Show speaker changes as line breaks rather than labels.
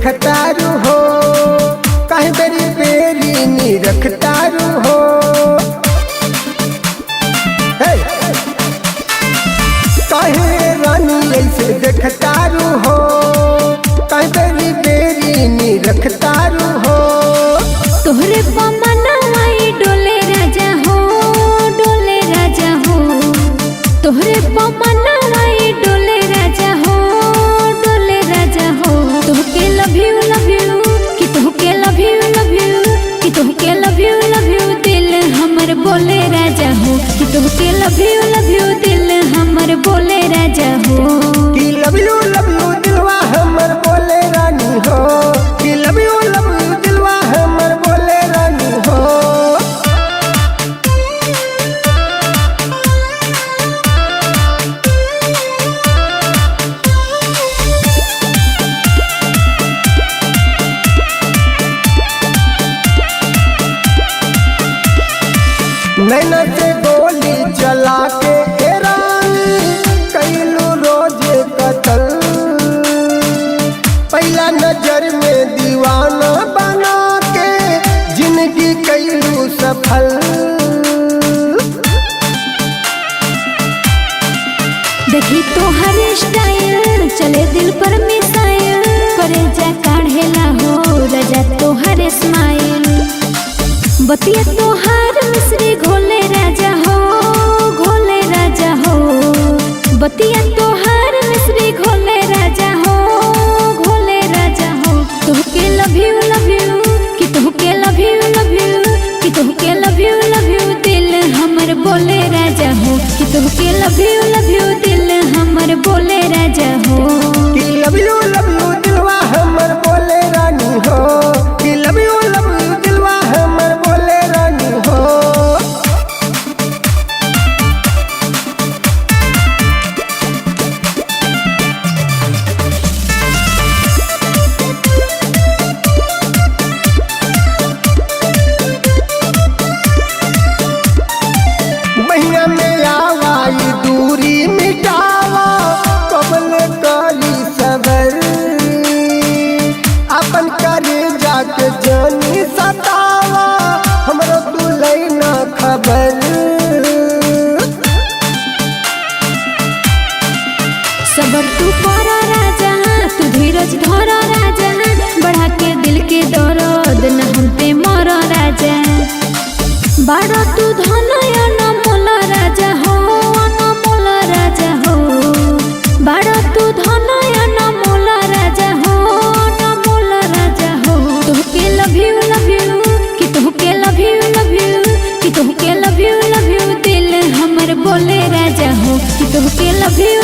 देखतारू हो, काहे बेरी बेरी नी रखतारू हो। काहे रानी ऐसे देखतारू हो, काहे बेरी बेरी नी रखतारू हो।
तोहरे पमनवाई डोले राजा हो, डोले राजा हो। तोहरे पमनवाई डोले राजा हो, डोले राजा हो। तोहके लव यू कि तोहके लव यू कि तोहके लव यू दिल हमर बोले राजा हो, कि तोहके लव यू दिल हमर बोले राजा हो।
कि लव यू दिलवा हमर बोले रानी हो, कि लव यू दिलवा हमर बोले रानी हो। नैना से गोली चला के कैलू रोजे कतल, पहला नजर में दीवाना बना के जिंदगी कैलू सफल।
देखी तोहर स्टाइल चले दिल पर मिसाइल, करे जा काढ़ेला हो राजा तोहर स्माइल। बतिया तोहर मिश्री घोले राजा हो, घोले राजा हो। बतिया तोहर मिश्री घोले राजा हो, घोले राजा हो। तोहके लव यू कि तोहके लव यू कि तोहके लव यू दिल हमर बोले राजा हो, कि तोहके लव यू दिल हमर बोले राजा हो।
कि लव यू दिलवा हमर बोले रानी हो, कि लव यू दिलवा हमर बोले रानी हो। महिया में आवाई दूरी मिटावा, कबल करी सबर। अपन करे जाके जानी सतावा, हमरो तू लैना खबर।
सबर तू करो राजा, तू धीरज धरो राजा। बढ़ा के दिल के दर्द न हम पे मरो राजा। बाड़ा तू धनय अनमोल राजा हो, अनमोल राजा हो। बाड़ा तू धनय अनमोल राजा हो, अनमोल राजा हो। तोहके लव यू कि तोहके लव यू कि तोहके लव यू दिल हमर बोले राजा हो, कि तोहके लव यू